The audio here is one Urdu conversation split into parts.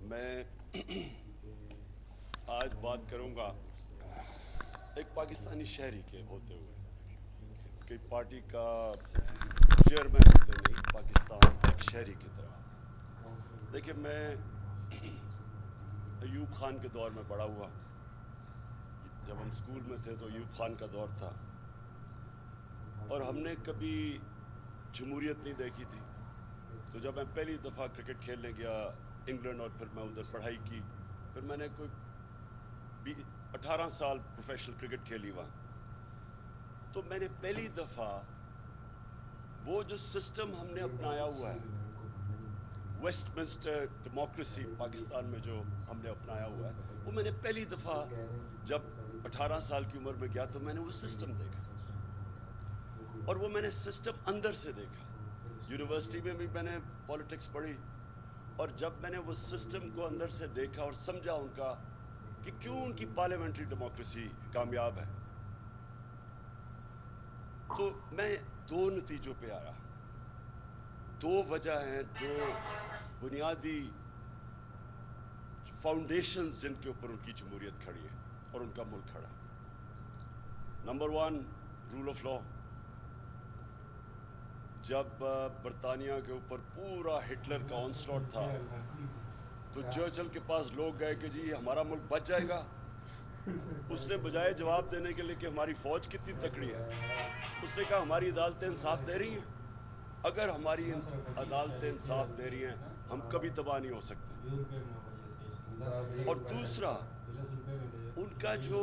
میں آج بات کروں گا ایک پاکستانی شہری کے ہوتے ہوئے کہ پارٹی کا چیئرمین ہوتے نہیں، پاکستان کا ایک شہری کی طرح۔ دیکھیں، میں ایوب خان کے دور میں بڑا ہوا۔ جب ہم اسکول میں تھے تو ایوب خان کا دور تھا، اور ہم نے کبھی جمہوریت نہیں دیکھی تھی۔ تو جب میں پہلی دفعہ کرکٹ کھیلنے گیا انگلینڈ، اور پھر میں ادھر پڑھائی کی، پھر میں نے کوئی 18 سال پروفیشنل کرکٹ کھیلی وہاں، تو میں نے پہلی دفعہ وہ جو سسٹم ہم نے اپنایا ہوا ہے، ویسٹ منسٹر ڈیموکریسی پاکستان میں جو ہم نے اپنایا ہوا ہے، وہ میں نے پہلی دفعہ جب 18 سال کی عمر میں گیا تو میں نے وہ سسٹم دیکھا، اور وہ میں نے سسٹم اندر سے دیکھا۔ یونیورسٹی میں بھی میں نے پولیٹکس پڑھی، اور جب میں نے وہ سسٹم کو اندر سے دیکھا اور سمجھا ان کا کہ کیوں ان کی پارلیمنٹری ڈیموکریسی کامیاب ہے، تو میں دو نتیجوں پہ آیا۔ دو وجہ ہیں، دو بنیادی فاؤنڈیشنز جن کے اوپر ان کی جمہوریت کھڑی ہے اور ان کا ملک کھڑا ہے۔ Number 1، rule of law. جب برطانیہ کے اوپر پورا ہٹلر کا آنسلاٹ تھا، تو چرچل کے پاس لوگ گئے کہ جی ہمارا ملک بچ جائے گا۔ اس نے بجائے جواب دینے کے لیے کہ ہماری فوج کتنی تکڑی ہے، اس نے کہا ہماری عدالتیں انصاف دے رہی ہیں۔ اگر ہماری عدالتیں انصاف دے رہی ہیں، ہم کبھی تباہ نہیں ہو سکتے۔ اور دوسرا، ان کا جو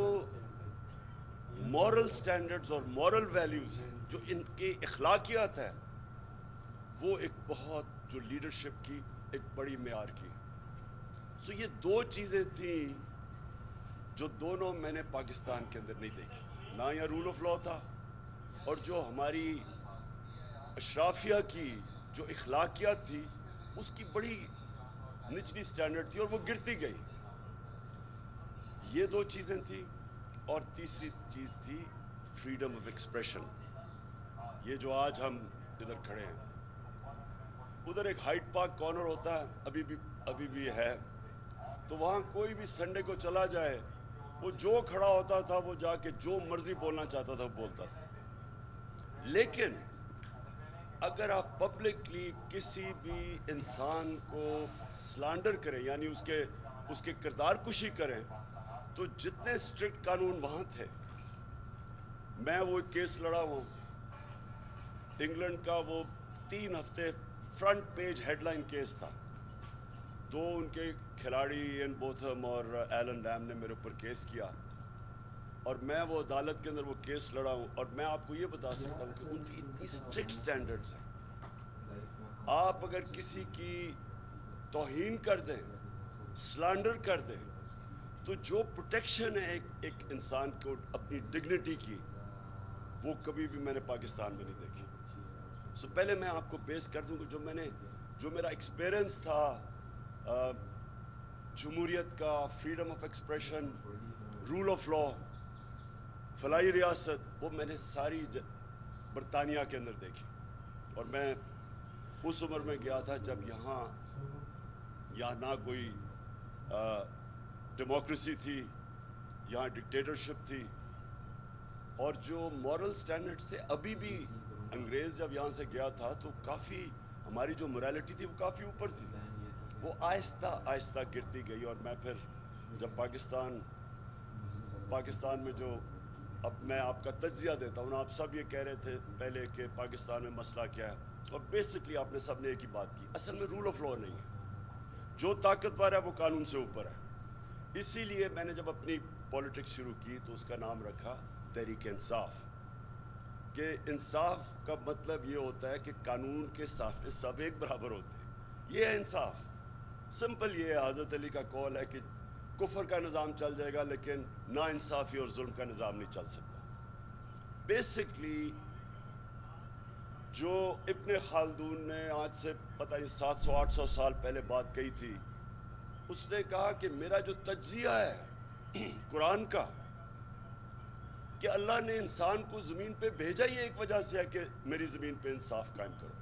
مورل سٹینڈرڈز اور مورل ویلیوز ہیں، جو ان کی اخلاقیات ہے، وہ ایک بہت جو لیڈرشپ کی ایک بڑی معیار کی۔ سو یہ دو چیزیں تھیں جو دونوں میں نے پاکستان کے اندر نہیں دیکھی۔ نہ یہ رول آف لا تھا، اور جو ہماری اشرافیہ کی جو اخلاقیات تھی، اس کی بڑی نچلی سٹینڈرڈ تھی، اور وہ گرتی گئی۔ یہ دو چیزیں تھیں، اور تیسری چیز تھی فریڈم آف ایکسپریشن۔ یہ جو آج ہم ادھر کھڑے ہیں، ادھر ایک ہائیڈ پارک کارنر ہوتا ہے، ابھی بھی ہے، تو وہاں کوئی بھی سنڈے کو چلا جائے، وہ جو کھڑا ہوتا تھا وہ جا کے جو مرضی بولنا چاہتا تھا وہ بولتا تھا۔ لیکن اگر آپ پبلکلی کسی بھی انسان کو سلانڈر کریں، یعنی اس کے کردار کشی کریں، تو جتنے اسٹرکٹ قانون وہاں تھے، میں وہ ایک کیس لڑا ہوں انگلینڈ کا، وہ 3 ہفتے front page headline case تھا۔ 2 ان کے کھلاڑی این بوتھم اور ایلن ڈیم نے میرے اوپر کیس کیا، اور میں وہ عدالت کے اندر وہ کیس لڑا ہوں، اور میں آپ کو یہ بتا سکتا ہوں کہ ان کی اتنی اسٹرکٹ سٹینڈرڈز ہیں۔ آپ اگر کسی کی توہین کر دیں، سلانڈر کر دیں، تو جو پروٹیکشن ہے ایک انسان کو اپنی ڈگنیٹی کی، وہ کبھی بھی میں نے پاکستان میں نہیں دیکھی۔ سو پہلے میں آپ کو بیس کر دوں کہ جو میرا ایکسپیرئنس تھا جمہوریت کا، freedom of expression, rule of law, فلاحی ریاست، وہ میں نے ساری برطانیہ کے اندر دیکھی۔ اور میں اس عمر میں گیا تھا جب یہاں نہ کوئی ڈیموکریسی تھی، یہاں ڈکٹیٹرشپ تھی، اور جو مورل سٹینڈرڈز تھے، ابھی بھی انگریز جب یہاں سے گیا تھا تو کافی ہماری جو موریلٹی تھی وہ کافی اوپر تھی، وہ آہستہ آہستہ گرتی گئی۔ اور میں پھر جب پاکستان میں جو اب میں آپ کا تجزیہ دیتا ہوں، آپ سب یہ کہہ رہے تھے پہلے کہ پاکستان میں مسئلہ کیا ہے، اور بیسکلی آپ نے سب نے ایک ہی بات کی، اصل میں رول آف لا نہیں ہے۔ جو طاقتور ہے وہ قانون سے اوپر ہے۔ اسی لیے میں نے جب اپنی پولیٹکس شروع کی تو اس کا نام رکھا تحریک انصاف، کہ انصاف کا مطلب یہ ہوتا ہے کہ قانون کے سامنے سب ایک برابر ہوتے ہیں، یہ ہے انصاف۔ سمپل یہ ہے، حضرت علی کا قول ہے کہ کفر کا نظام چل جائے گا لیکن نا انصافی اور ظلم کا نظام نہیں چل سکتا۔ بیسکلی جو ابن خلدون نے آج سے پتہ نہیں 700-800 سال پہلے بات کہی تھی، اس نے کہا کہ میرا جو تجزیہ ہے قرآن کا، کہ اللہ نے انسان کو زمین پہ بھیجا ہی ایک وجہ سے ہے کہ میری زمین پہ انصاف قائم کرو۔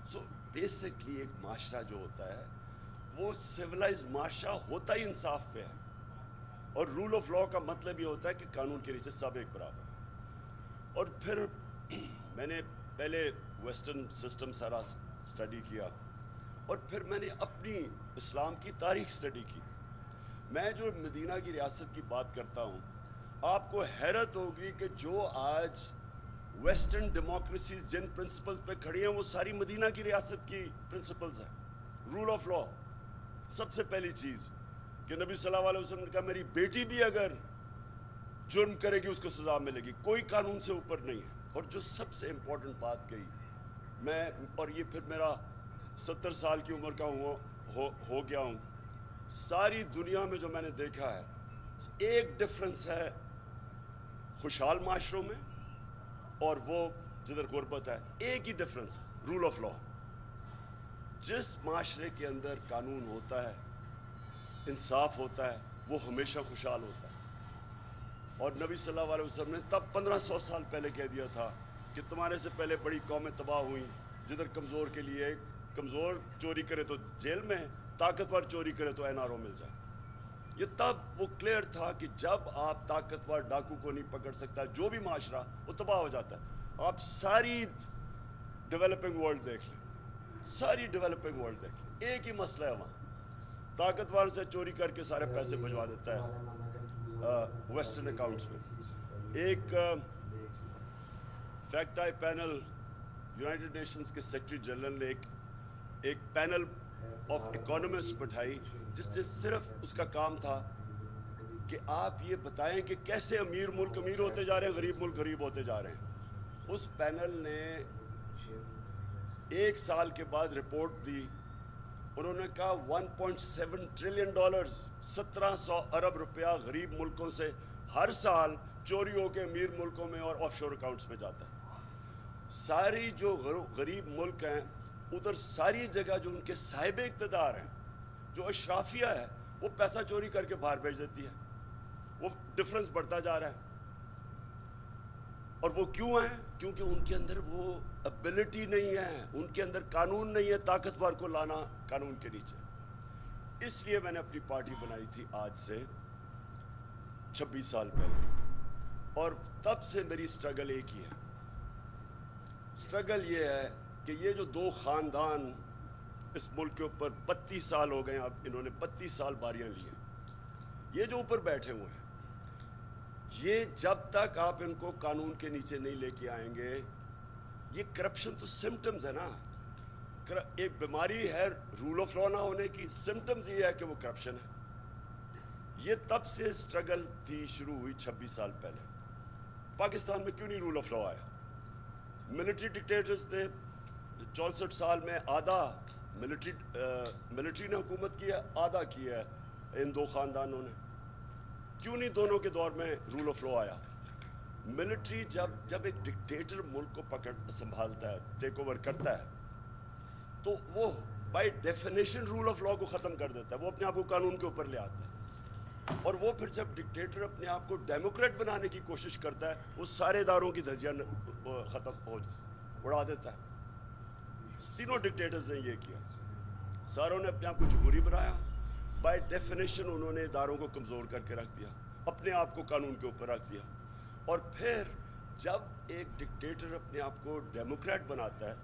سو بیسکلی ایک معاشرہ جو ہوتا ہے وہ سویلائز معاشرہ ہوتا ہی انصاف پہ ہے. اور رول آف لا کا مطلب یہ ہوتا ہے کہ قانون کے نیچے سب ایک برابر. اور پھر میں نے پہلے ویسٹرن سسٹم سارا اسٹڈی کیا, اور پھر میں نے اپنی اسلام کی تاریخ اسٹڈی کی. میں جو مدینہ کی ریاست کی بات کرتا ہوں, آپ کو حیرت ہوگی کہ جو آج ویسٹرن ڈیموکریسیز جن پرنسپلز پہ کھڑی ہیں وہ ساری مدینہ کی ریاست کی پرنسپلز ہیں. رول آف لا, سب سے پہلی چیز کہ نبی صلی اللہ علیہ وسلم نے کہا میری بیٹی بھی اگر جرم کرے گی اس کو سزا ملے گی, کوئی قانون سے اوپر نہیں ہے. اور جو سب سے امپورٹنٹ بات کہی میں, اور یہ پھر میرا 70 سال کی عمر کا ہو گیا ہوں, ساری دنیا میں جو میں نے دیکھا ہے ایک ڈفرنس ہے خوشحال معاشروں میں اور وہ جدھر غربت ہے, ایک ہی ڈفرنس, رول آف لا. جس معاشرے کے اندر قانون ہوتا ہے, انصاف ہوتا ہے, وہ ہمیشہ خوشحال ہوتا ہے. اور نبی صلی اللہ علیہ وسلم نے تب 1500 سال پہلے کہہ دیا تھا کہ تمہارے سے پہلے بڑی قومیں تباہ ہوئیں جدھر کمزور کے لیے, ایک کمزور چوری کرے تو جیل میں, طاقتور چوری کرے تو NRO مل جائے. یہ تب وہ کلیئر تھا کہ جب آپ طاقتور ڈاکو کو نہیں پکڑ سکتا, جو بھی معاشرہ وہ تباہ ہو جاتا ہے. آپ ساری ڈیولپنگ ورلڈ دیکھ لیں, ساری ڈیولپنگ ورلڈ دیکھ لیں, ایک ہی مسئلہ ہے وہاں, طاقتور سے چوری کر کے سارے پیسے بھجوا دیتا ہے ویسٹرن اکاؤنٹس میں. ایک fact I panel, United nations کے سیکرٹری جنرل نے ایک پینل آف اکانومسٹ بٹھائی جس نے صرف اس کا کام تھا کہ آپ یہ بتائیں کہ کیسے امیر ملک امیر ہوتے جا رہے ہیں, غریب ملک غریب ہوتے جا رہے ہیں. اس پینل نے ایک سال کے بعد رپورٹ دی, انہوں نے کہا 1.7 ٹریلین ڈالرز, 1700 ارب روپیہ غریب ملکوں سے ہر سال چوری ہو کے امیر ملکوں میں اور آف شور اکاؤنٹس میں جاتا ہے. ساری جو غریب ملک ہیں ادھر ساری جگہ جو ان کے صاحب اقتدار ہیں, جو اشرافیہ ہے, وہ پیسہ چوری کر کے باہر بھیج دیتی ہے. وہ ڈفرنس بڑھتا جا رہا ہے. اور وہ کیوں ہیں؟ کیونکہ ان کے اندر وہ ابیلٹی نہیں ہے, ان کے اندر قانون نہیں ہے طاقتور کو لانا قانون کے نیچے. اس لیے میں نے اپنی پارٹی بنائی تھی آج سے 26 سال پہلے, اور تب سے میری سٹرگل ایک ہی ہے. سٹرگل یہ ہے کہ یہ جو دو خاندان اس ملک کے اوپر 32 سال ہو گئے ہیں, اب انہوں نے 32 سال باریاں لی ہیں, یہ جو اوپر بیٹھے ہوئے ہیں, یہ جب تک آپ ان کو قانون کے نیچے نہیں لے کے آئیں گے, یہ کرپشن تو سمٹمز ہے نا, ایک بیماری ہے رول آف لا نہ ہونے کی, سمٹمز یہ ہے کہ وہ کرپشن ہے. یہ تب سے سٹرگل تھی, شروع ہوئی 26 سال پہلے. پاکستان میں کیوں نہیں رول آف لا آیا؟ ملٹری ڈکٹیٹرز نے 64 سال میں آدھا ملٹری نے حکومت کی ہے, آدھا کی ہے ان دو خاندانوں نے. کیوں نہیں دونوں کے دور میں رول آف لا آیا؟ ملٹری جب ایک ڈکٹیٹر ملک کو سنبھالتا ہے, ٹیک اوور کرتا ہے, تو وہ by definition rule of law کو ختم کر دیتا ہے, وہ اپنے آپ کو قانون کے اوپر لے آتا ہے. اور وہ پھر جب ڈکٹیٹر اپنے آپ کو ڈیموکریٹ بنانے کی کوشش کرتا ہے, وہ سارے اداروں کی دھجیاں اڑا دیتا ہے. تینوں ڈکٹیٹرز نے یہ کیا, ساروں نے اپنے آپ کو جمہوری بنایا, بائی ڈیفینیشن انہوں نے اداروں کو کمزور کر کے رکھ دیا, اپنے آپ کو قانون کے اوپر رکھ دیا. اور پھر جب ایک ڈکٹیٹر اپنے آپ کو ڈیموکریٹ بناتا ہے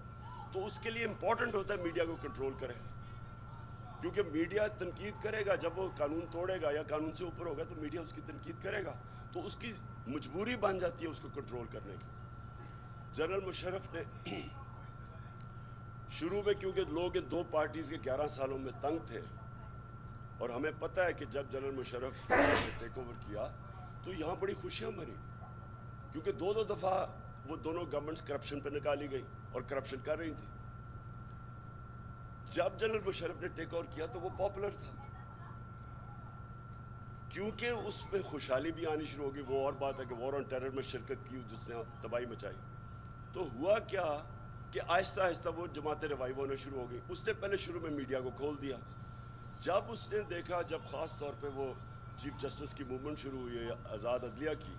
تو اس کے لیے امپورٹنٹ ہوتا ہے میڈیا کو کنٹرول کرے, کیونکہ میڈیا تنقید کرے گا. جب وہ قانون توڑے گا یا قانون سے اوپر ہوگا تو میڈیا اس کی تنقید کرے گا, تو اس کی مجبوری بن جاتی ہے اس کو کنٹرول کرنے کی. جنرل مشرف نے شروع میں, کیونکہ لوگ ان دو پارٹیز کے 11 سالوں میں تنگ تھے, اور ہمیں پتہ ہے کہ جب جنرل مشرف نے ٹیک اوور کیا تو یہاں بڑی خوشیاں بنی, کیونکہ دو دفعہ وہ دونوں گورنمنٹس کرپشن پہ نکالی گئی اور کرپشن کر رہی تھی. جب جنرل مشرف نے ٹیک اوور کیا تو وہ پاپولر تھا, کیونکہ اس میں خوشحالی بھی آنی شروع ہوگی. وہ اور بات ہے کہ وار آن ٹیرر میں شرکت کی جس نے تباہی مچائی. تو ہوا کیا کہ آہستہ آہستہ وہ جماعتیں ریوائیو ہونا شروع ہو گئی. اس نے پہلے شروع میں میڈیا کو کھول دیا. جب اس نے دیکھا, جب خاص طور پہ وہ چیف جسٹس کی موومنٹ شروع ہوئی ہے آزاد عدلیہ کی,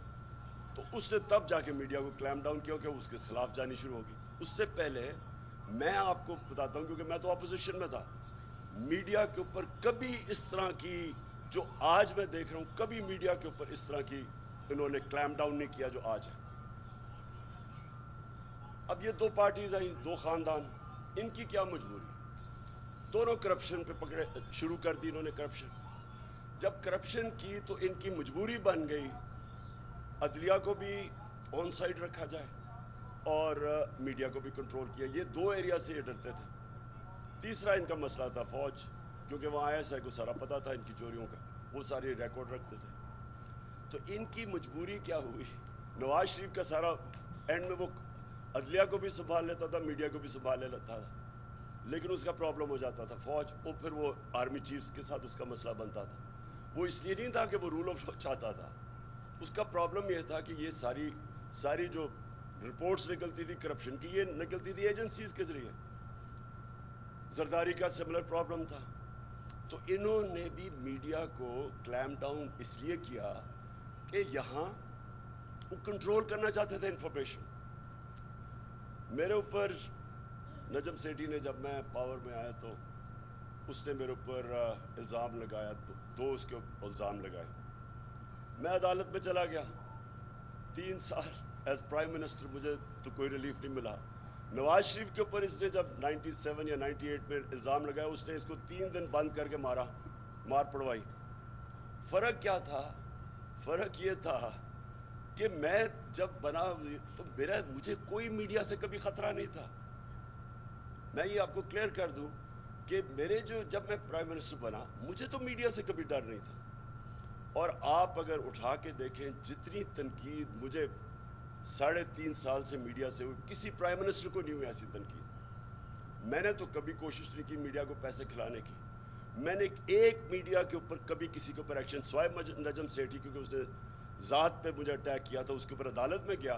تو اس نے تب جا کے میڈیا کو کلیم ڈاؤن کیا کہ اس کے خلاف جانی شروع ہوگی. اس سے پہلے میں آپ کو بتاتا ہوں, کیونکہ میں تو اپوزیشن میں تھا, میڈیا کے اوپر کبھی اس طرح کی جو آج میں دیکھ رہا ہوں کبھی میڈیا کے اوپر اس طرح کی انہوں نے کلیم ڈاؤن نہیں کیا جو آج ہے. اب یہ دو پارٹیز آئیں, دو خاندان, ان کی کیا مجبوری؟ دونوں کرپشن پہ پکڑے شروع کر دی انہوں نے کرپشن. جب کرپشن کی تو ان کی مجبوری بن گئی عدلیہ کو بھی آن سائڈ رکھا جائے اور میڈیا کو بھی کنٹرول کیا. یہ دو ایریا سے یہ ڈرتے تھے. تیسرا ان کا مسئلہ تھا فوج, کیونکہ وہاں ایسا کو سارا پتہ تھا ان کی چوریوں کا, وہ سارے ریکارڈ رکھتے تھے. تو ان کی مجبوری کیا ہوئی؟ نواز شریف کا سارا اینڈ میں وہ عدلیہ کو بھی سنبھال لیتا تھا, میڈیا کو بھی سنبھال لیتا تھا, لیکن اس کا پرابلم ہو جاتا تھا فوج. وہ پھر وہ آرمی چیفز کے ساتھ اس کا مسئلہ بنتا تھا. وہ اس لیے نہیں تھا کہ وہ رول آف لا چاہتا تھا, اس کا پرابلم یہ تھا کہ یہ ساری جو رپورٹس نکلتی تھی کرپشن کی, یہ نکلتی تھی ایجنسیز کے ذریعے. زرداری کا سملر پرابلم تھا. تو انہوں نے بھی میڈیا کو کلیم ڈاؤن اس لیے کیا کہ یہاں وہ کنٹرول کرنا چاہتے تھے انفارمیشن. میرے اوپر نجم سیٹھی نے, جب میں پاور میں آیا تو اس نے میرے اوپر الزام لگایا, دو اس کے الزام لگائے. میں عدالت میں چلا گیا, 3 سال ایز پرائم منسٹر مجھے تو کوئی ریلیف نہیں ملا. نواز شریف کے اوپر اس نے جب 97 یا 98 میں الزام لگایا, اس نے اس کو 3 دن بند کر کے مار پڑوائی. فرق کیا تھا؟ فرق یہ تھا کہ میں جب بنا تو مجھے کوئی میڈیا سے کبھی خطرہ نہیں تھا. میں یہ آپ کو کلیئر کر دوں کہ جب میں پرائم منسٹر بنا, مجھے تو میڈیا سے کبھی ڈر نہیں تھا. اور آپ اگر اٹھا کے دیکھیں جتنی تنقید مجھے 3.5 سال سے میڈیا سے ہوئی, کسی پرائم منسٹر کو نہیں ہوئی ایسی تنقید. میں نے تو کبھی کوشش نہیں کی میڈیا کو پیسے کھلانے کی. میں نے ایک میڈیا کے اوپر کبھی کسی کے اوپر ایکشن, سوائے نجم سیٹھی کیونکہ اس نے ذات پہ مجھے اٹیک کیا تھا, اس کے اوپر عدالت میں گیا,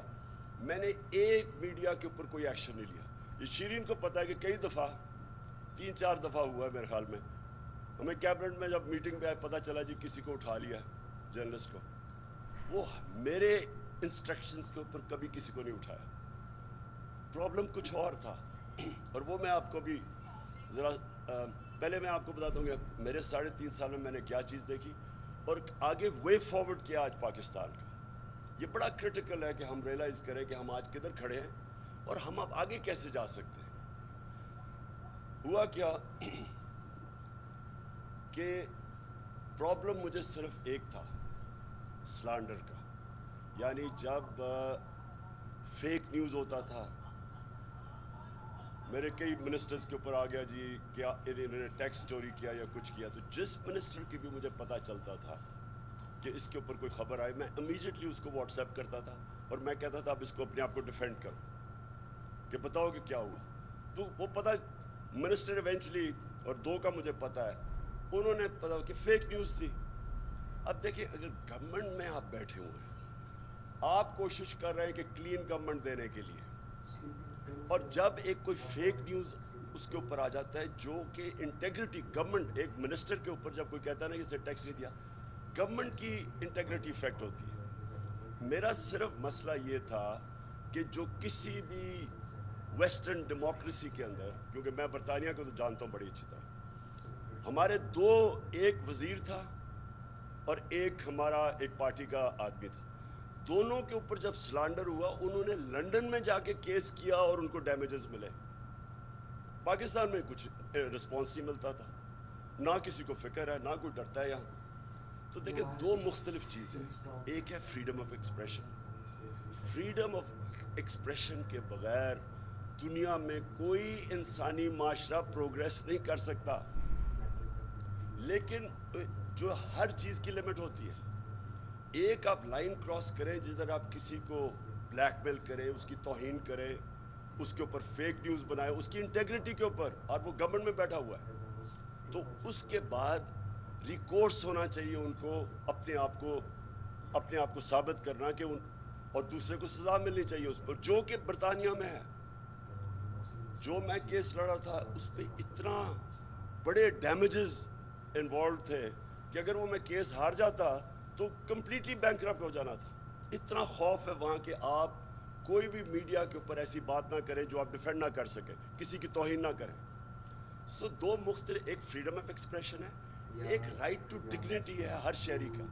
میں نے ایک میڈیا کے اوپر کوئی ایکشن نہیں لیا. یہ شیرین کو پتہ ہے کہ کئی دفعہ 3-4 دفعہ ہوا ہے میرے خیال میں. ہمیں کیبنٹ میں جب میٹنگ پہ آئے پتہ چلا جی کسی کو اٹھا لیا جرنلسٹ کو, وہ میرے انسٹرکشنز کے اوپر کبھی کسی کو نہیں اٹھایا. پرابلم کچھ اور تھا, اور وہ میں آپ کو بھی ذرا پہلے میں آپ کو بتاتا ہوں کہ میرے 3.5 سال میں نے کیا چیز دیکھی اور آگے وے فارورڈ کیا آج پاکستان کا. یہ بڑا کرٹیکل ہے کہ ہم ریئلائز کریں کہ ہم آج کدھر کھڑے ہیں اور ہم اب آگے کیسے جا سکتے ہیں. ہوا کیا کہ پرابلم مجھے صرف ایک تھا, سلانڈر کا. یعنی جب فیک نیوز ہوتا تھا, میرے کئی منسٹرز کے اوپر آ گیا جی کیا انہوں نے ٹیکس چوری کیا یا کچھ کیا, تو جس منسٹر کی بھی مجھے پتہ چلتا تھا کہ اس کے اوپر کوئی خبر آئی, میں امیجیٹلی اس کو واٹس ایپ کرتا تھا اور میں کہتا تھا اب اس کو اپنے آپ کو ڈیفینڈ کرو کہ بتاؤ کہ کیا ہوا. تو وہ پتہ منسٹر ایونچولی, اور 2 کا مجھے پتہ ہے, انہوں نے پتہ کہ فیک نیوز تھی. اب دیکھیں اگر گورنمنٹ میں آپ بیٹھے ہوئے ہیں, آپ کوشش کر رہے ہیں کہ کلین گورنمنٹ دینے کے لیے, اور جب ایک کوئی فیک نیوز اس کے اوپر آ جاتا ہے جو کہ انٹیگریٹی گورنمنٹ, ایک منسٹر کے اوپر جب کوئی کہتا ہے نا کہ اس نے ٹیکس نہیں دیا, گورنمنٹ کی انٹیگریٹی افیکٹ ہوتی ہے. میرا صرف مسئلہ یہ تھا کہ جو کسی بھی ویسٹرن ڈیموکریسی کے اندر, کیونکہ میں برطانیہ کو تو جانتا ہوں بڑی اچھی طرح, ہمارے 2 ایک وزیر تھا اور ایک ہمارا ایک پارٹی کا آدمی تھا. دونوں کے اوپر جب سلانڈر ہوا انہوں نے لنڈن میں جا کے کیس کیا اور ان کو ڈیمیجز ملے. پاکستان میں کچھ رسپانس نہیں ملتا تھا, نہ کسی کو فکر ہے, نہ کوئی ڈرتا ہے یہاں. تو دیکھیں 2 مختلف چیزیں, ایک ہے freedom of expression. Freedom of expression کے بغیر دنیا میں کوئی انسانی معاشرہ پروگریس نہیں کر سکتا. لیکن جو ہر چیز کی لمٹ ہوتی ہے. ایک آپ لائن کراس کریں جدھر آپ کسی کو بلیک میل کریں, اس کی توہین کریں, اس کے اوپر فیک نیوز بنائیں, اس کی انٹیگریٹی کے اوپر, اور وہ گورنمنٹ میں بیٹھا ہوا ہے, تو اس کے بعد ریکورس ہونا چاہیے ان کو اپنے آپ کو ثابت کرنا کہ اور دوسرے کو سزا ملنی چاہیے اس پر, جو کہ برطانیہ میں ہے. جو میں کیس لڑا تھا اس پہ اتنا بڑے ڈیمیجز انوالوڈ تھے کہ اگر وہ میں کیس ہار جاتا تو کمپلیٹلی بینکرپٹ ہو جانا تھا. اتنا خوف ہے وہاں کہ آپ کوئی بھی میڈیا کے اوپر ایسی بات نہ کریں جو آپ ڈیفینڈ نہ کر سکیں, کسی کی توہین نہ کریں. سو دو مختلف، ایک فریڈم آف ایکسپریشن ہے، ایک رائٹ ٹو ڈگنیٹی ہے ہر شہری کا.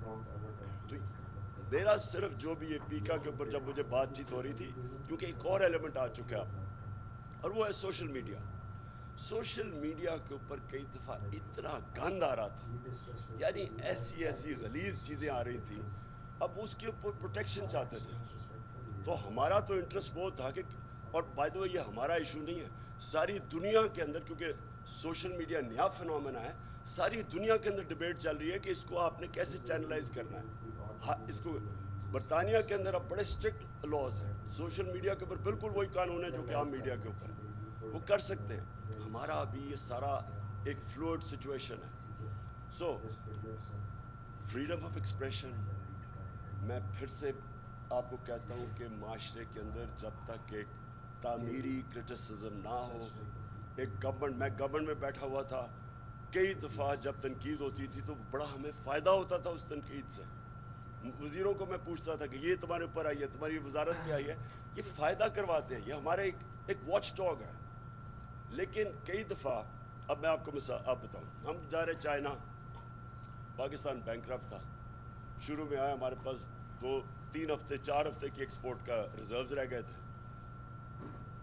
تو میرا صرف جو بھی یہ پیکا کے اوپر جب مجھے بات چیت ہو رہی تھی، کیونکہ ایک اور ایلیمنٹ آ چکا ہے اور وہ ہے سوشل میڈیا. سوشل میڈیا کے اوپر کئی دفعہ اتنا گند آ رہا تھا، یعنی ایسی غلیظ چیزیں آ رہی تھیں. اب اس کے اوپر پروٹیکشن چاہتے تھے. تو ہمارا تو انٹرسٹ بہت تھا کہ، اور بائی دا وے یہ ہمارا ایشو نہیں ہے، ساری دنیا کے اندر، کیونکہ سوشل میڈیا نیا فنومینا ہے، ساری دنیا کے اندر ڈبیٹ چل رہی ہے کہ اس کو آپ نے کیسے چینلائز کرنا ہے. اس کو برطانیہ کے اندر اب بڑے اسٹرکٹ لاز ہیں سوشل میڈیا کے اوپر، بالکل وہی قانون ہے جو کہ عام میڈیا کے اوپر ہے، وہ کر سکتے ہیں. ہمارا ابھی یہ سارا ایک فلوئڈ سچویشن ہے. سو فریڈم آف ایکسپریشن، میں پھر سے آپ کو کہتا ہوں کہ معاشرے کے اندر جب تک ایک تعمیری کرٹیسزم نہ ہو، ایک میں گورنمنٹ میں بیٹھا ہوا تھا، کئی دفعہ جب تنقید ہوتی تھی تو بڑا ہمیں فائدہ ہوتا تھا اس تنقید سے. وزیروں کو میں پوچھتا تھا کہ یہ تمہارے اوپر آئی ہے، تمہاری وزارت پہ آئی ہے، یہ فائدہ کرواتے ہیں، یہ ہمارے ایک واچ ڈاگ ہے. لیکن کئی دفعہ، اب میں آپ کو آپ بتاؤں، ہم جا رہے چائنا، پاکستان بینکرپٹ تھا، شروع میں آیا ہمارے پاس 2-3 ہفتے 4 ہفتے کی ایکسپورٹ کا ریزروز رہ گئے تھے.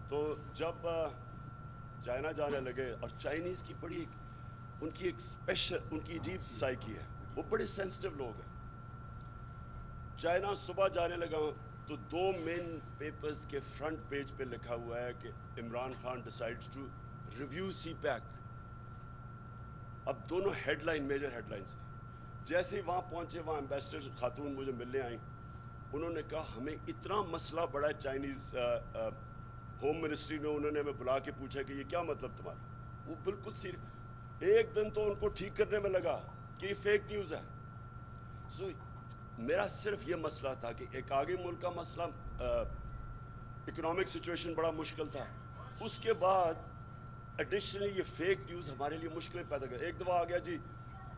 تو جب چائنا جانے لگے، اور چائنیز کی بڑی ان کی ایک اسپیشل، ان کی عجیب سائیکی ہے، وہ بڑے سینسٹیو لوگ ہیں. چائنا صبح جانے لگا تو 2 مین پیپرز کے فرنٹ پیج پہ لکھا ہوا ہے کہ Imran Khan decides to review CPEC. اب دونوں headline, major headlines تھی. جیسے ہی وہاں پہنچے، وہاں ایمبیسڈر خاتون مجھے ملنے آئیں، انہوں نے کہا ہمیں اتنا مسئلہ بڑا ہے. چائنیز ہوم منسٹری نے، انہوں نے ہمیں بلا کے پوچھا کہ یہ کیا مطلب تمہارا. وہ بالکل ایک دن تو ان کو ٹھیک کرنے میں لگا کہ یہ فیک نیوز ہے. سو میرا صرف یہ مسئلہ تھا کہ ایک آگے ملک کا مسئلہ، اکنامک سچویشن بڑا مشکل تھا، اس کے بعد ایڈیشنلی یہ فیک نیوز ہمارے لیے مشکلیں پیدا کر. ایک دفعہ آ گیا جی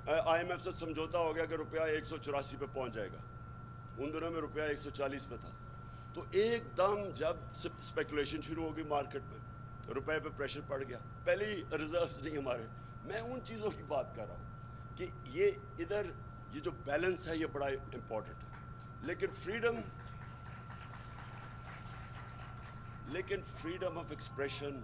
IMF سے سمجھوتا ہو گیا کہ روپیہ 184 پہ پہنچ جائے گا، ان دنوں میں روپیہ 140 پہ تھا. تو ایک دم جب اسپیکولیشن شروع ہو گئی مارکیٹ میں، روپے پہ پریشر پڑ گیا. پہلے ہی ریزروز نہیں ہمارے. میں ان چیزوں کی بات کر رہا ہوں کہ یہ ادھر یہ جو بیلنس ہے یہ بڑا امپورٹنٹ ہے. لیکن فریڈم آف ایکسپریشن،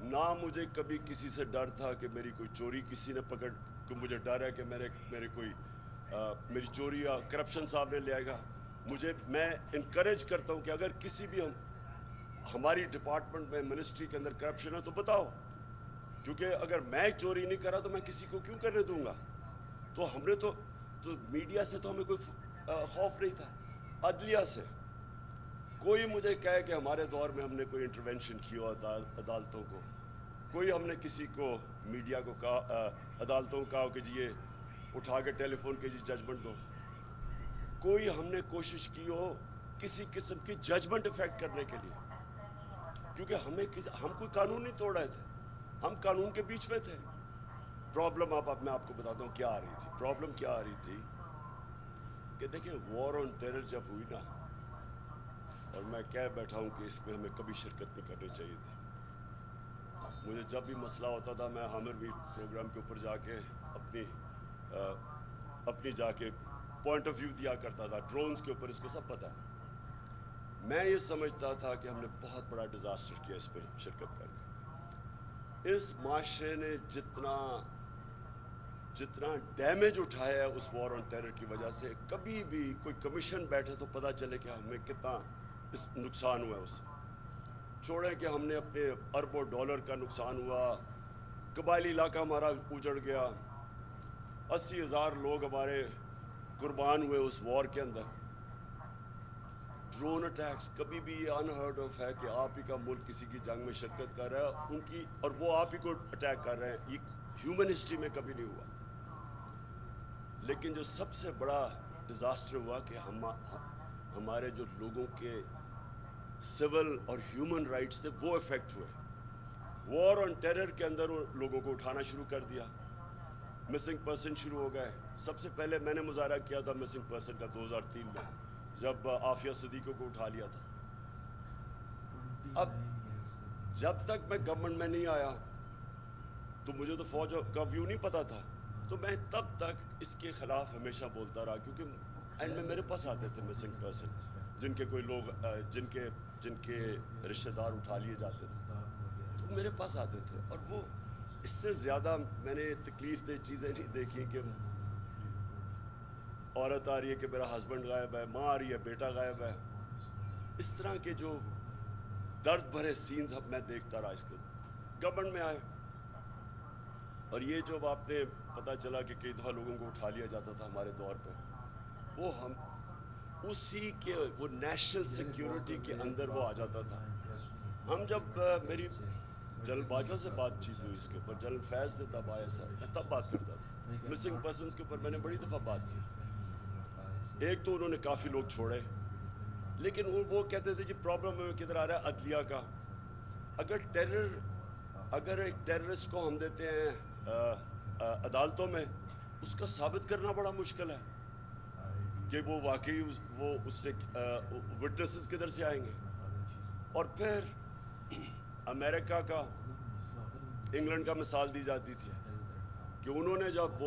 نہ مجھے کبھی کسی سے ڈر تھا کہ میری کوئی چوری کسی نے پکڑ، کہ مجھے ڈر ہے کہ میرے کوئی میری چوری یا کرپشن صاحب نے لے آئے گا. میں انکریج کرتا ہوں کہ اگر کسی بھی ہماری ڈپارٹمنٹ میں، منسٹری کے اندر کرپشن ہے تو بتاؤ، کیونکہ اگر میں چوری نہیں کر رہا تو میں کسی کو کیوں کرنے دوں گا. تو ہم نے تو میڈیا سے تو ہمیں کوئی خوف نہیں تھا. عدلیہ سے کوئی مجھے کہے کہ ہمارے دور میں ہم نے کوئی انٹروینشن کی ہو عدالتوں کو، کوئی ہم نے کسی کو، میڈیا کو کہا، عدالتوں کو کہا کہ جی یہ اٹھا کے ٹیلی فون کے جی ججمنٹ دو، کوئی ہم نے کوشش کی ہو کسی قسم کی ججمنٹ افیکٹ کرنے کے لیے، کیونکہ ہم کوئی قانون نہیں توڑ رہے تھے، ہم قانون کے بیچ میں تھے. پرابلم اب میں آپ کو بتاتا ہوں کیا آ رہی تھی. پرابلم کیا آ رہی تھی کہ دیکھیں وار آن ٹیرر جب ہوئی نا، اور میں کہہ بیٹھا ہوں کہ اس میں ہمیں کبھی شرکت نہیں کرنی چاہیے تھی. مجھے جب بھی مسئلہ ہوتا تھا میں ہامر بھی پروگرام کے اوپر جا کے اپنی جا کے پوائنٹ آف ویو دیا کرتا تھا ڈرونز کے اوپر. اس کو سب پتہ ہے. میں یہ سمجھتا تھا کہ ہم نے بہت بڑا ڈیزاسٹر کیا اس پہ شرکت کر کے. اس معاشرے نے جتنا ڈیمیج اٹھایا ہے اس وار آن ٹیرر کی وجہ سے، کبھی بھی کوئی کمیشن بیٹھے تو پتہ چلے کہ ہمیں کتنا اس نقصان ہوا ہے. اس سے چھوڑیں کہ ہم نے اپنے اربوں ڈالر کا نقصان ہوا، قبائلی علاقہ ہمارا اجڑ گیا، 80,000 لوگ ہمارے قربان ہوئے اس وار کے اندر. ڈرون اٹیکس کبھی بھی یہ انہرڈ آف ہے کہ آپ ہی کا ملک کسی کی جنگ میں شرکت کر رہا ہے ان کی، اور وہ آپ ہی کو اٹیک کر رہے ہیں. یہ ہیومن ہسٹری میں کبھی نہیں ہوا. لیکن جو سب سے بڑا ڈیزاسٹر ہوا کہ ہمارے جو لوگوں کے سول اور ہیومن رائٹس تھے وہ افیکٹ ہوئے. وار آن ٹیرر کے اندر لوگوں کو اٹھانا شروع کر دیا، مسنگ پرسن شروع ہو گئے. سب سے پہلے میں نے مظاہرہ کیا تھا مسنگ پرسن کا 2003 میں، جب عافیہ صدیقی کو اٹھا لیا تھا. اب جب تک میں گورنمنٹ میں نہیں آیا تو مجھے تو فوج کا ویو نہیں پتا تھا، تو میں تب تک اس کے خلاف ہمیشہ بولتا رہا، کیونکہ اینڈ میں میرے پاس آتے تھے مسنگ پرسن جن کے کوئی لوگ جن کے رشتہ دار اٹھا لیے جاتے تھے، تو میرے پاس آتے تھے. اور وہ اس سے زیادہ میں نے تکلیف دہ چیزیں نہیں دیکھی کہ عورت آ رہی ہے کہ میرا ہسبینڈ غائب ہے، ماں آ رہی ہے بیٹا غائب ہے. اس طرح کے جو درد بھرے سینز اب میں دیکھتا رہا. اس کے گورنمنٹ میں آئے، اور یہ جو آپ نے پتہ چلا کہ کئی دفعہ لوگوں کو اٹھا لیا جاتا تھا ہمارے دور پہ، وہ ہم اسی کے وہ نیشنل سیکیورٹی کے اندر وہ آ جاتا تھا. ہم جب میری جنرل باجوہ سے بات چیت ہوئی اس کے اوپر، جنرل فیض نے تب آیا سر، میں تب بات کرتا تھا مسنگ پرسنس کے اوپر. میں نے بڑی دفعہ بات کی. ایک تو انہوں نے کافی لوگ چھوڑے، لیکن وہ کہتے تھے جی پرابلم میں کدھر آ رہا ہے عدلیہ کا. اگر ایک ٹیررسٹ کو ہم دیتے ہیں عدالتوں میں، اس کا ثابت کرنا بڑا مشکل ہے کہ وہ واقعی وہ اس نے وٹنسز کدھر سے آئیں گے. اور پھر امریکہ کا، انگلینڈ کا مثال دی جاتی تھی کہ انہوں نے جب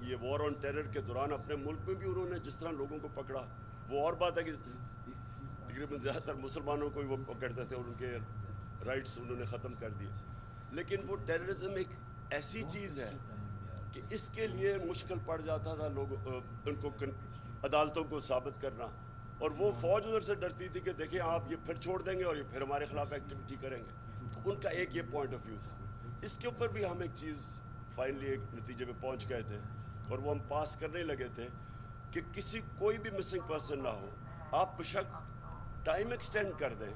یہ وار آن ٹیرر کے دوران اپنے ملک میں بھی انہوں نے جس طرح لوگوں کو پکڑا، وہ اور بات ہے کہ تقریباً زیادہ تر مسلمانوں کو ہی وہ پکڑتے تھے اور ان کے رائٹس انہوں نے ختم کر دیے. لیکن وہ ٹیررزم ایک ایسی چیز ہے کہ اس کے لیے مشکل پڑ جاتا تھا ان کو عدالتوں کو ثابت کرنا. اور وہ فوج ادھر سے ڈرتی تھی کہ دیکھیں آپ یہ پھر چھوڑ دیں گے اور یہ پھر ہمارے خلاف ایکٹیویٹی کریں گے. تو ان کا ایک یہ پوائنٹ آف ویو تھا. اس کے اوپر بھی ہم ایک چیز فائنلی ایک نتیجے پہ پہنچ گئے تھے، اور وہ ہم پاس کرنے لگے تھے کہ کوئی بھی مسنگ پرسن نہ ہو، آپ بشک ٹائم ایکسٹینڈ کر دیں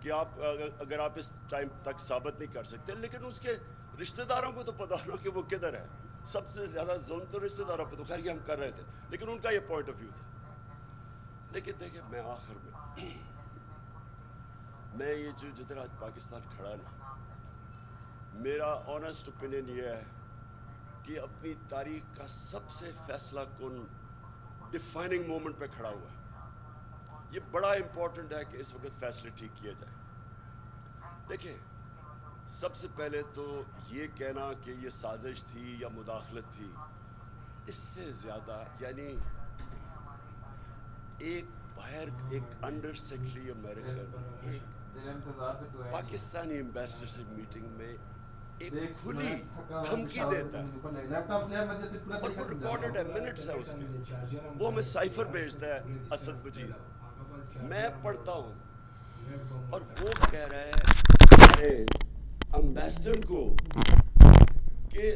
کہ آپ اگر آپ اس ٹائم تک ثابت نہیں کر سکتے، لیکن اس کے رشتہ داروں کو تو پتا ہونا کہ وہ کدھر ہے. سب سے زیادہ ظلم تو رشتہ داروں پہ تو خیر یہ ہم کر رہے تھے، لیکن ان کا یہ پوائنٹ آف ویو تھا. لیکن دیکھیں میں آخر میں یہ جو جدھر آج پاکستان کھڑا نا، میرا آنیسٹ اوپینین یہ ہے کہ اپنی تاریخ کا سب سے فیصلہ کن ڈیفائننگ مومنٹ پہ کھڑا ہوا ہے. یہ بڑا امپورٹنٹ ہے کہ اس وقت فیصلے ٹھیک کیے جائیں. دیکھیں سب سے پہلے تو یہ کہنا کہ یہ سازش تھی یا مداخلت تھی، اس سے زیادہ یعنی ایک باہر ایک انڈر سیکرٹری امریکن ایک پاکستانی ایمبیسڈر سے میٹنگ میں ایک کھلی دھمکی دیتا ہے، اور وہ ریکارڈڈ ہے، منٹس ہے اس کے، وہ ہمیں سائفر بھیجتا ہے اسد مجید. میں پڑھتا ہوں اور وہ کہہ رہا ہے امبیسڈر کو کہ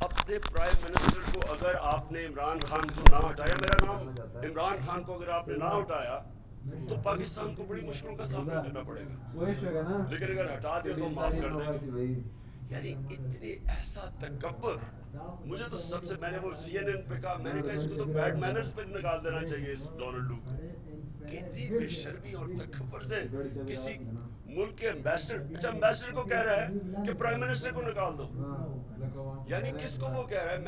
اپنے پرائم منسٹر کو اگر آپ نے عمران خان کو نہ ہٹایا، میرا نام عمران خان کو اگر آپ نے نہ ہٹایا تو پاکستان کو بڑی مشکلوں کا سامنا کرنا پڑے گا، لیکن اگر ہٹا دیا تو معاف کر دیں گے. یعنی اتنی ایسا تکبر. مجھے تو سب سے میں نے وہ CNN پہ کہا، میں نے کہا اس کو تو بیڈ مینرز پہ نکال دینا چاہیے اس ڈونلڈ لو کو. اتنی بے شرمی اور تکبر سے کسی ملک کے امبیسڈر، اچھا امبیسڈر کو کہہ رہا ہے کہ پرائم منسٹر کو نکال دو. یعنی کس کو وہ کہہ رہا ہے؟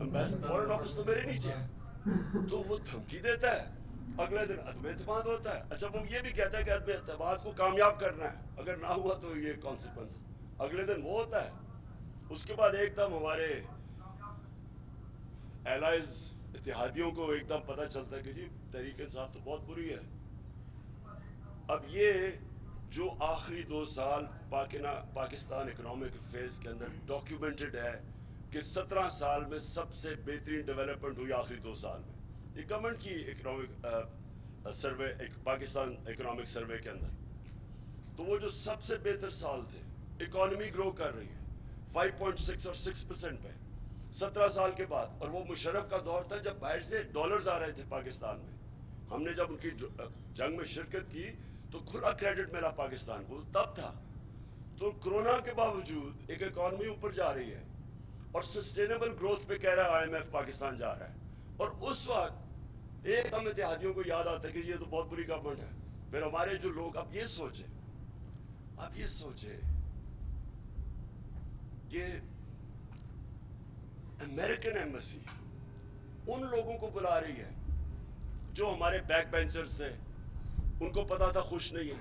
میں فورن آفس تو میرے نیچے ہے، تو وہ دھمکی دیتا ہے. اگلے دن عدم اعتماد ہوتا ہے. اچھا وہ یہ بھی کہتا ہے کہ عدم اعتماد کو کامیاب کرنا ہے، اگر نہ ہوا تو یہ کانسیکوینس. اگلے دن وہ ہوتا ہے. اس کے بعد ایک دم ہمارے ایلائز اتحادیوں کو ایک دم پتہ چلتا ہے کہ جی تحریک انصاف تو بہت بری ہے. اب یہ جو آخری 2 سال پاکستان اکنامک فیز کے اندر ڈاکیومنٹڈ ہے کہ 17 سال میں سب سے بہترین ڈیولپمنٹ ہوئی آخری 2 سال میں. یہ گورنمنٹ کی economic survey, Pakistan economic survey کے اندر، تو وہ جو سب سے بہتر سال تھے، اکانومی گرو کر رہی ہے 5.6 اور 6% پہ 17 سال کے بعد. اور وہ مشرف کا دور تھا جب باہر سے ڈالرز آ رہے تھے پاکستان میں. ہم نے جب ان کی جنگ میں شرکت کی تو کھلا کریڈٹ ملا پاکستان کو، تب تھا. تو کرونا کے باوجود ایک اکانومی اوپر جا رہی ہے اور سسٹینیبل گروتھ پہ کہہ رہا ہے IMF پاکستان جا رہا ہے. اور اس وقت ایک ہم اتحادیوں کو یاد آتا ہے کہ یہ تو بہت بری گورنمنٹ ہے. پھر ہمارے جو لوگ اب یہ سوچے کہ امریکن ایمبیسی ان لوگوں کو بلا رہی ہے جو ہمارے بیک بینچرز تھے، ان کو پتا تھا خوش نہیں ہے.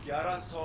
1100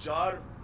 4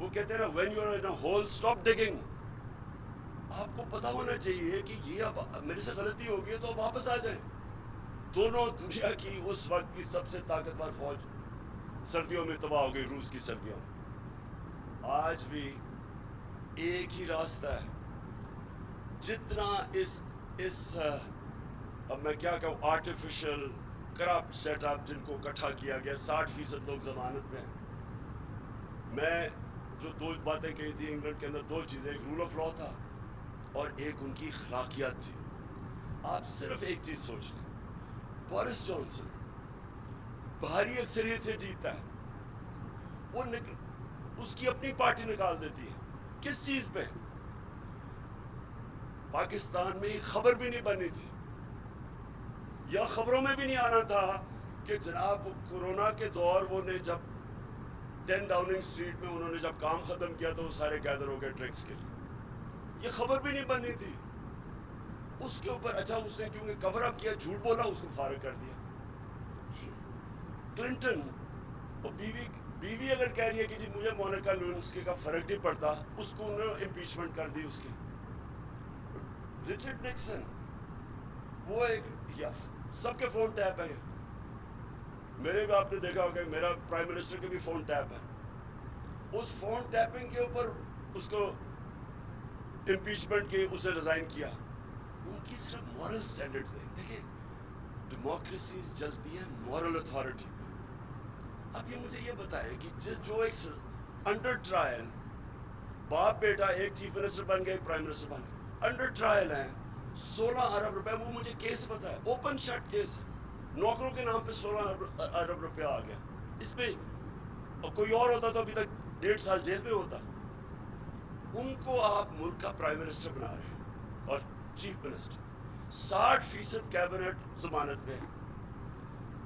وہ کہتے ہیں نا when you're in a hole stop digging. آپ کو پتا ہونا چاہیے کہ یہ اب میرے سے غلطی ہوگی ہے تو اب واپس آ جائیں. دونوں دنیا کی اس وقت کی سب سے طاقتور فوج سردیوں میں تباہ ہو گئی، روس کی سردیوں میں. آج بھی ایک ہی راستہ ہے. جتنا اس اب میں کیا کہوں آرٹیفیشل کرپٹ سیٹ اپ جن کو اکٹھا کیا گیا، 60% لوگ ضمانت میں ہیں. میں جو دو باتیں کہی تھی انگلینڈ کے اندر، دو چیزیں، ایک رول آف لا تھا اور ایک ان کی اخلاقیات تھی. آپ صرف ایک چیز سوچ لیں، بورس جانسن بھاری اکثریت سے جیتا ہے، وہ اس کی اپنی پارٹی نکال دیتی ہے. کس چیز پہ؟ پاکستان میں خبر بھی نہیں بنی تھی یا خبروں میں بھی نہیں آنا تھا کہ جناب کورونا کے دور وہ نے جب 10 ڈاؤننگ اسٹریٹ میں انہوں نے جب کام ختم کیا تو وہ سارے گیدر ہو گئے ڈرگس کے لیے. یہ خبر بھی نہیں بنی تھی. اس کے اوپر اچھا اس نے کیونکہ کور اپ کیا، جھوٹ بولا، اس کو فارغ کر دیا. کلنٹن اور بیوی اگر کہہ رہی ہے کہ جی مجھے مونیکا لیونسکی کا فرق نہیں پڑتا، اس کو انہوں نے امپیچمنٹ کر دی اس کی. رچرڈ نکسن وہ ایک سب کے فون ٹیپ ہے، میرے بھی آپ نے دیکھا ہوگا، میرا پرائم منسٹر کے بھی فون ٹیپ ہے. اس فون ٹیپنگ کے اوپر اس کو امپیچمنٹ کی، اسے ریزائن کیا. ان کی صرف مورل سٹینڈرڈز ہیں. دیکھیں ڈیموکریسیز چلتی ہیں مورل اتھارٹی پہ. اب یہ مجھے یہ بتائیں کہ جو ایک انڈر ٹرائل باپ بیٹا ایک چیف منسٹر بن گئے، ایک پرائم منسٹر بن گئے، انڈر ٹرائل ہیں 16 ارب روپے. وہ مجھے کیس پتا ہے، اوپن شٹ کیس ہے، نوکروں کے نام پہ 16 ارب روپیہ آ گیا. اس پہ کوئی اور ہوتا تو ابھی تک 1.5 سال جیل میں ہوتا. ان کو آپ ملک کا پرائم منسٹر بنا رہے ہیں اور چیف منسٹر، 60% کیبنٹ ضمانت میں.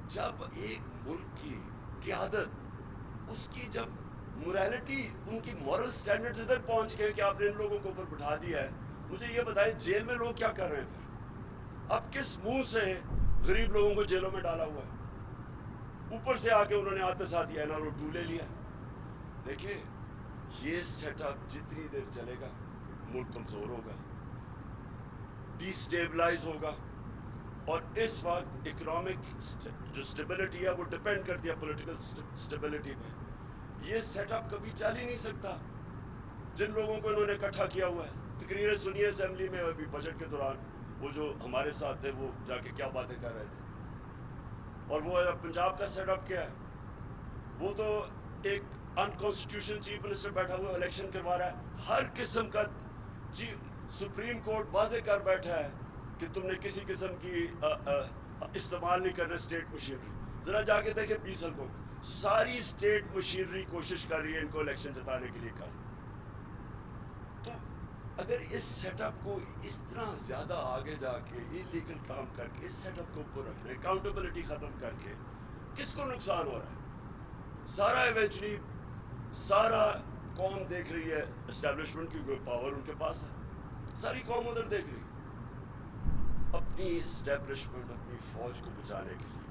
جب ایک ملک کی قیادت، اس کی جب موریلٹی، ان کی مورل سٹینڈرڈز ادھر پہنچ گئے کہ آپ نے ان لوگوں کو اوپر بٹھا دیا ہے، مجھے یہ بتائیں جیل میں لوگ کیا کر رہے ہیں پھر؟ اب کس منہ سے غریب لوگوں کو جیلوں میں ڈالا ہوا ہے؟ اوپر سے آ کے انہوں نے آتے ساتھ یہ NRO 2 لے لیا. دیکھیں یہ سیٹ اپ جتنی دیر چلے گا ملک کمزور ہوگا، ڈی سٹیبلائز ہوگا. اور اس وقت اکنامک جو سٹیبلٹی ہے وہ ڈپینڈ کرتی ہے پولیٹیکل سٹیبلٹی پہ. یہ سیٹ اپ کبھی چل ہی نہیں سکتا جن لوگوں کو انہوں نے اکٹھا کیا ہوا ہے. تقریریں سنیے اسمبلی میں ابھی بجٹ کے دوران، وہ جو ہمارے ساتھ تھے وہ جا کے کیا باتیں کر رہے تھے. اور وہ پنجاب کا سیٹ اپ کیا ہے؟ وہ تو ایک انکانسٹیٹیوشنل چیف منسٹر بیٹھا ہوا الیکشن کروا رہا ہے. ہر قسم کا سپریم کورٹ واضح کر بیٹھا ہے کہ تم نے کسی قسم کی استعمال نہیں کرنا اسٹیٹ مشینری. ذرا جا کے دیکھیں 20 حلقوں میں ساری اسٹیٹ مشینری کوشش کر رہی ہے ان کو الیکشن جتانے کے لیے کر. تو اگر اس سیٹ اپ کو اس طرح زیادہ آگے جا کے انلیگل کام کر کے اس سیٹ اپ کو اوپر رکھنا، اکاؤنٹیبلٹی ختم کر کے کس کو نقصان ہو رہا ہے؟ سارا ایونچولی سارا قوم دیکھ رہی ہے اسٹیبلشمنٹ کی پاور ان کے پاس ہے، ساری قوم ادھر دیکھ رہی ہے. اپنی اسٹیبلشمنٹ، اپنی فوج کو بچانے کے لیے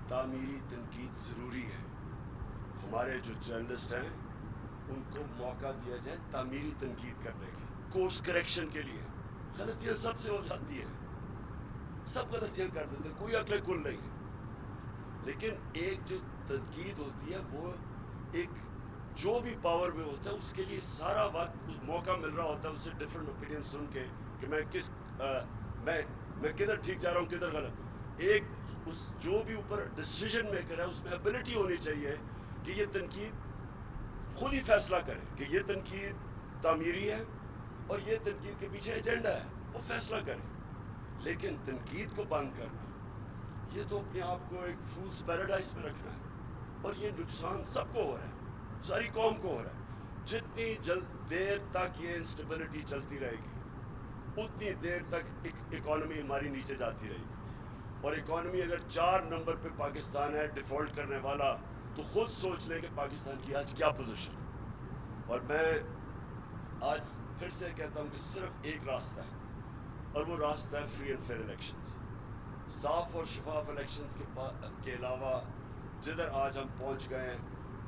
تعمیری تنقید ضروری ہے. ہمارے جو جرنلسٹ ہیں ان کو موقع دیا جائے تعمیری تنقید کرنے کی، کورس کریکشن کے لیے. غلطیاں سب سے ہو جاتی ہیں، سب غلطیاں کر دیتے ہیں، کوئی عقل کل نہیں ہے. لیکن ایک جو تنقید ہوتی ہے وہ ایک جو بھی پاور میں ہوتا ہے اس کے لیے سارا وقت موقع مل رہا ہوتا ہے اسے ڈفرینٹ اوپینین سن کے کہ میں کدھر ٹھیک جا رہا ہوں کدھر غلط. ایک اس جو بھی اوپر ڈیسیژن میکر ہے اس میں ایبلٹی ہونی چاہیے کہ یہ تنقید خود ہی فیصلہ کرے کہ یہ تنقید تعمیری ہے اور یہ تنقید کے پیچھے ایجنڈا ہے، وہ فیصلہ کرے. لیکن تنقید کو بند کرنا، یہ تو اپنے آپ کو ایک فولس پیراڈائز میں رکھنا ہے. اور یہ نقصان سب کو ہو رہا ہے، ساری قوم کو ہو رہا ہے. جتنی دیر تک یہ انسٹیبلٹی چلتی رہے گی اتنی دیر تک اکانومی ہماری نیچے جاتی رہے گی. اور اکانومی اگر 4 نمبر پہ پاکستان ہے ڈیفالٹ کرنے والا، تو خود سوچ لیں کہ پاکستان کی آج کیا پوزیشن ہے. اور میں آج پھر سے کہتا ہوں کہ صرف ایک راستہ ہے اور وہ راستہ ہے فری اینڈ فیئر الیکشنز. صاف اور شفاف الیکشنز کے علاوہ جدھر آج ہم پہنچ گئے ہیں